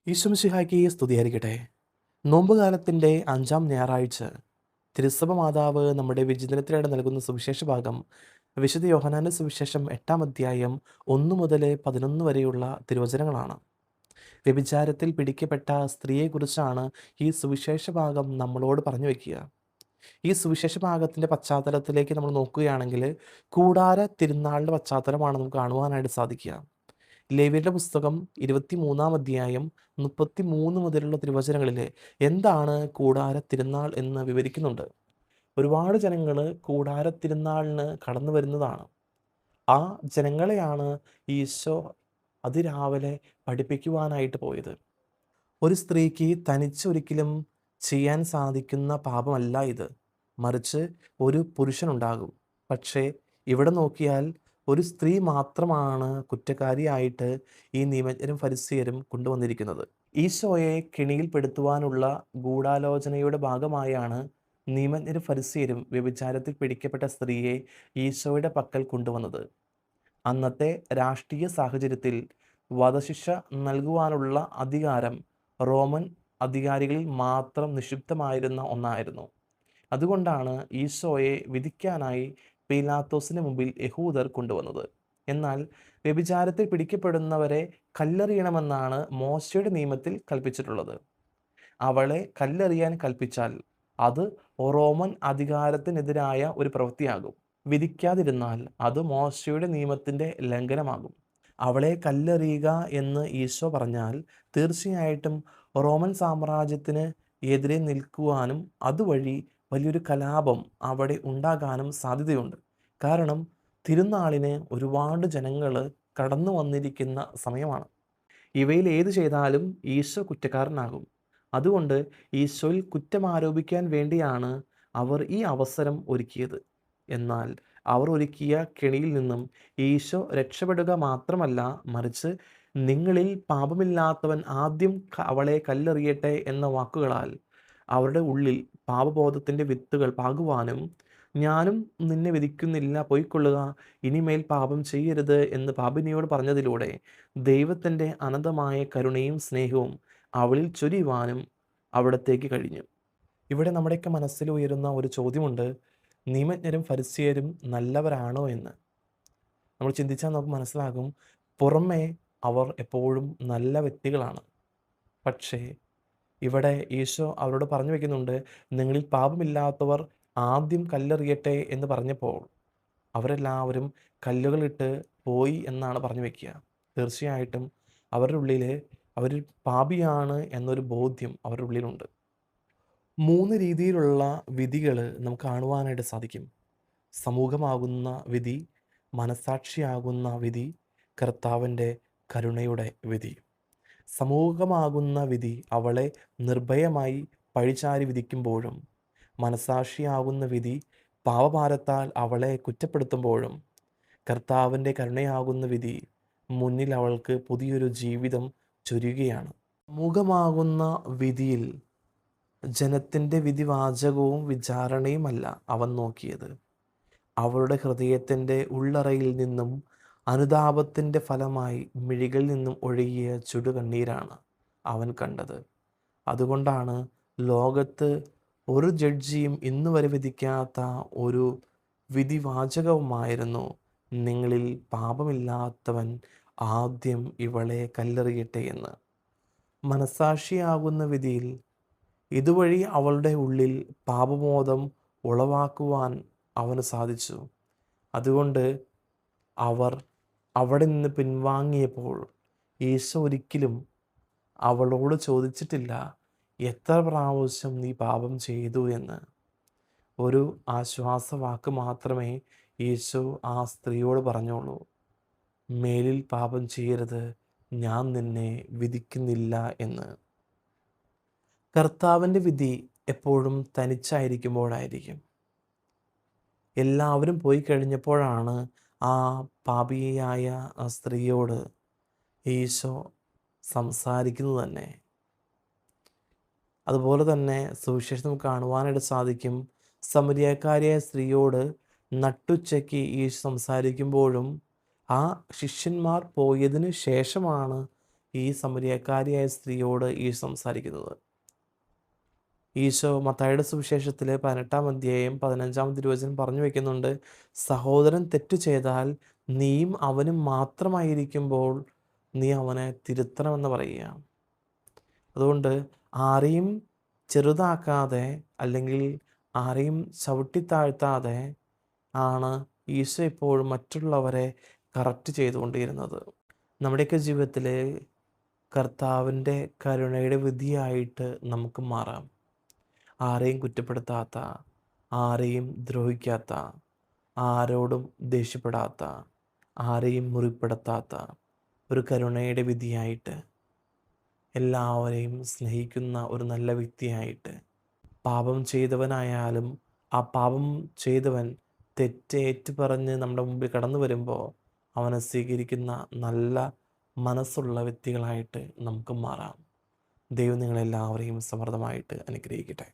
ഈശ്വമിശിഹായ്ക്ക് സ്തുതിയായിരിക്കട്ടെ. നോമ്പുകാലത്തിൻ്റെ 5-ാം ഞായറാഴ്ച തിരുസഭ മാതാവ് നമ്മുടെ വിചിന്തനത്തിനായിട്ട് നൽകുന്ന സുവിശേഷ ഭാഗം വിശുദ്ധ യോഹന്നാന്റെ സുവിശേഷം 8-ാം അധ്യായം 1 മുതൽ 11 വരെയുള്ള തിരുവചനങ്ങളാണ്. വ്യഭിചാരത്തിൽ പിടിക്കപ്പെട്ട സ്ത്രീയെക്കുറിച്ചാണ് ഈ സുവിശേഷ ഭാഗം നമ്മളോട് പറഞ്ഞു വയ്ക്കുക. ഈ സുവിശേഷ ഭാഗത്തിൻ്റെ പശ്ചാത്തലത്തിലേക്ക് നമ്മൾ നോക്കുകയാണെങ്കിൽ കൂടാര തിരുനാളിൻ്റെ പശ്ചാത്തലമാണ് നമുക്ക് കാണുവാനായിട്ട് സാധിക്കുക. ലേവ്യരുടെ പുസ്തകം 23-ാം അധ്യായം 33 മുതലുള്ള തിരുവചനങ്ങളിൽ എന്താണ് കൂടാര തിരുനാൾ എന്ന് വിവരിക്കുന്നുണ്ട്. ഒരുപാട് ജനങ്ങൾ കൂടാര തിരുനാളിന് കടന്നു വരുന്നതാണ്. ആ ജനങ്ങളെയാണ് ഈശോ അതിരാവിലെ പഠിപ്പിക്കുവാനായിട്ട് പോയത്. ഒരു സ്ത്രീക്ക് തനിച്ചൊരിക്കലും ചെയ്യാൻ സാധിക്കുന്ന പാപമല്ല ഇത്, മറിച്ച് ഒരു പുരുഷനുണ്ടാകും. പക്ഷേ ഇവിടെ നോക്കിയാൽ ഒരു സ്ത്രീ മാത്രമാണ് കുറ്റക്കാരിയായിട്ട് ഈ നിയമജ്ഞരും ഫരിസേയരും കൊണ്ടുവന്നിരിക്കുന്നത്. ഈശോയെ കെണിയിൽപ്പെടുത്തുവാനുള്ള ഗൂഢാലോചനയുടെ ഭാഗമായാണ് നിയമജ്ഞരും ഫരിസേയരും വ്യഭിചാരത്തിൽ പിടിക്കപ്പെട്ട സ്ത്രീയെ ഈശോയുടെ പക്കൽ കൊണ്ടുവന്നത്. അന്നത്തെ രാഷ്ട്രീയ സാഹചര്യത്തിൽ വധശിക്ഷ നൽകുവാനുള്ള അധികാരം റോമൻ അധികാരികളിൽ മാത്രം നിക്ഷിപ്തമായിരുന്ന ഒന്നായിരുന്നു. അതുകൊണ്ടാണ് ഈശോയെ വിധിക്കാനായി പീലാത്തോസിന് മുമ്പിൽ യഹൂദർ കൊണ്ടുവന്നത്. എന്നാൽ വ്യഭിചാരത്തിൽ പിടിക്കപ്പെടുന്നവരെ കല്ലെറിയണമെന്നാണ് മോശയുടെ നിയമത്തിൽ കൽപ്പിച്ചിട്ടുള്ളത്. അവളെ കല്ലെറിയാൻ കൽപ്പിച്ചാൽ അത് റോമൻ അധികാരത്തിനെതിരായ ഒരു പ്രവൃത്തിയാകും. വിധിക്കാതിരുന്നാൽ അത് മോശയുടെ നിയമത്തിൻ്റെ ലംഘനമാകും. അവളെ കല്ലെറിയുക എന്ന് ഈശോ പറഞ്ഞാൽ തീർച്ചയായിട്ടും റോമൻ സാമ്രാജ്യത്തിന് എതിരെ നിൽക്കുവാനും അതുവഴി വലിയൊരു കലാപം അവിടെ ഉണ്ടാകാനും സാധ്യതയുണ്ട്. കാരണം തിരുനാളിന് ഒരുപാട് ജനങ്ങൾ കടന്നു വന്നിരിക്കുന്ന സമയമാണ്. ഇവയിൽ ഏത് ചെയ്താലും ഈശോ കുറ്റക്കാരനാകും. അതുകൊണ്ട് ഈശോയിൽ കുറ്റം ആരോപിക്കാൻ വേണ്ടിയാണ് അവർ ഈ അവസരം ഒരുക്കിയത്. എന്നാൽ അവർ ഒരുക്കിയ കെണിയിൽ നിന്നും ഈശോ രക്ഷപ്പെടുക മാത്രമല്ല, മറിച്ച് നിങ്ങളിൽ പാപമില്ലാത്തവൻ ആദ്യം അവളെ കല്ലെറിയട്ടെ എന്ന വാക്കുകളാൽ അവരുടെ ഉള്ളിൽ പാപബോധത്തിൻ്റെ വിത്തുകൾ പാകുവാനും, ഞാനും നിന്നെ വിധിക്കുന്നില്ല, പോയിക്കൊള്ളുക, ഇനിമേൽ പാപം ചെയ്യരുത് എന്ന് പാപിനിയോട് പറഞ്ഞതിലൂടെ ദൈവത്തിൻ്റെ അനന്തമായ കരുണയും സ്നേഹവും അവളിൽ ചൊരിയുവാനും അവിടത്തേക്ക് കഴിഞ്ഞു. ഇവിടെ നമ്മുടെയൊക്കെ മനസ്സിൽ ഉയരുന്ന ഒരു ചോദ്യമുണ്ട്: നിയമജ്ഞരും ഫരിസേയരും നല്ലവരാണോ എന്ന്. നമ്മൾ ചിന്തിച്ചാൽ നമുക്ക് മനസ്സിലാകും, പുറമേ അവർ എപ്പോഴും നല്ല വ്യക്തികളാണ്. പക്ഷേ ഇവിടെ ഈശോ അവരോട് പറഞ്ഞു വയ്ക്കുന്നുണ്ട്, നിങ്ങളിൽ പാപമില്ലാത്തവർ ആദ്യം കല്ലെറിയട്ടെ എന്ന് പറഞ്ഞപ്പോൾ അവരെല്ലാവരും കല്ലുകളിട്ട് പോയി എന്നാണ് പറഞ്ഞു വയ്ക്കുക. തീർച്ചയായിട്ടും അവരുടെ ഉള്ളിൽ അവർ പാപിയാണ് എന്നൊരു ബോധ്യം അവരുടെ ഉള്ളിലുണ്ട്. 3 രീതിയിലുള്ള വിധികൾ നമുക്ക് കാണുവാനായിട്ട് സാധിക്കും. സമൂഹമാകുന്ന വിധി, മനസാക്ഷിയാകുന്ന വിധി, കർത്താവിൻ്റെ കരുണയുടെ വിധി. സമൂഹമാകുന്ന വിധി അവളെ നിർഭയമായി പഴിചാരി വിധിക്കുമ്പോഴും, മനസാക്ഷിയാകുന്ന വിധി പാപഭാരത്താൽ അവളെ കുറ്റപ്പെടുത്തുമ്പോഴും, കർത്താവിൻ്റെ കരുണയാകുന്ന വിധി മുന്നിൽ അവൾക്ക് പുതിയൊരു ജീവിതം ചൊരിയുകയാണ്. സമൂഹമാകുന്ന വിധിയിൽ ജനത്തിൻ്റെ വിധിവാചകവും വിചാരണയുമല്ല അവൻ നോക്കിയത്. അവളുടെ ഹൃദയത്തിൻ്റെ ഉള്ളറയിൽ നിന്നും അനുതാപത്തിൻ്റെ ഫലമായി മിഴികളിൽ നിന്നും ഒഴുകിയ ചുടുകണ്ണീരാണ് അവൻ കണ്ടത്. അതുകൊണ്ടാണ് ലോകത്ത് ഒരു ജഡ്ജിയും ഇന്നുവരെ വിധിക്കാത്ത ഒരു വിധിവാചകവുമായിരുന്നു, നിങ്ങളിൽ പാപമില്ലാത്തവൻ ആദ്യം ഇവളെ കല്ലെറിയട്ടെ എന്ന്. മനസാക്ഷിയാകുന്ന വിധിയിൽ ഇതുവഴി അവളുടെ ഉള്ളിൽ പാപബോധം ഉളവാക്കുവാൻ അവന് സാധിച്ചു. അതുകൊണ്ട് അവർ അവിടെ നിന്ന് പിൻവാങ്ങിയപ്പോൾ ഈശോ ഒരിക്കലും അവളോട് ചോദിച്ചിട്ടില്ല, എത്ര പ്രാവശ്യം നീ പാപം ചെയ്തു എന്ന്. ഒരു ആശ്വാസവാക്ക് മാത്രമേ ഈശോ ആ സ്ത്രീയോട് പറഞ്ഞോളൂ: മേലിൽ പാപം ചെയ്യരുത്, ഞാൻ നിന്നെ വിധിക്കുന്നില്ല എന്ന്. കർത്താവിൻ്റെ വിധി എപ്പോഴും തനിച്ചായിരിക്കുമ്പോഴായിരിക്കും. എല്ലാവരും പോയി കഴിഞ്ഞപ്പോഴാണ് ആ പാപിയായ ആ സ്ത്രീയോട് ഈശോ സംസാരിക്കുന്നത് തന്നെ. അതുപോലെ തന്നെ സുവിശേഷം നമുക്ക് കാണുവാനായിട്ട് സാധിക്കും, സമരിയക്കാരിയായ സ്ത്രീയോട് നട്ടുച്ചയ്ക്ക് ഈശോ സംസാരിക്കുമ്പോഴും ആ ശിഷ്യന്മാർ പോയതിന് ശേഷമാണ് ഈ സമരിയക്കാരിയായ സ്ത്രീയോട് ഈശോ സംസാരിക്കുന്നത്. ഈശോ മത്തായിയുടെ സുവിശേഷത്തിൽ 18-ാം അധ്യായം 15-ാം തിരുവചനം പറഞ്ഞു വയ്ക്കുന്നുണ്ട്, സഹോദരൻ തെറ്റു ചെയ്താൽ നീയും അവനും മാത്രമായിരിക്കുമ്പോൾ നീ അവനെ തിരുത്തണമെന്ന് പറയുക. അതുകൊണ്ട് ആരെയും ചെറുതാക്കാതെ അല്ലെങ്കിൽ ആരെയും ചവിട്ടിത്താഴ്ത്താതെ ആണ് ഈശോ എപ്പോഴും മറ്റുള്ളവരെ കറക്റ്റ് ചെയ്തുകൊണ്ടിരുന്നത്. നമ്മുടെയൊക്കെ ജീവിതത്തിൽ കർത്താവിൻ്റെ കരുണയുടെ വിധിയായിട്ട് നമുക്ക് മാറാം. ആരെയും കുറ്റപ്പെടുത്താത്ത, ആരെയും ദ്രോഹിക്കാത്ത, ആരോടും ദേഷ്യപ്പെടാത്ത, ആരെയും മുറിപ്പെടുത്താത്ത ഒരു കരുണയുടെ വിധിയായിട്ട്, എല്ലാവരെയും സ്നേഹിക്കുന്ന ഒരു നല്ല വ്യക്തിയായിട്ട്, പാപം ചെയ്തവനായാലും ആ പാപം ചെയ്തവൻ തെറ്റേറ്റു പറഞ്ഞ് നമ്മുടെ മുമ്പിൽ കടന്നു വരുമ്പോൾ അവനെ സ്വീകരിക്കുന്ന നല്ല മനസ്സുള്ള വ്യക്തികളായിട്ട് നമുക്ക് മാറാം. ദൈവം നിങ്ങളെല്ലാവരെയും സമൃദ്ധമായിട്ട് അനുഗ്രഹിക്കട്ടെ.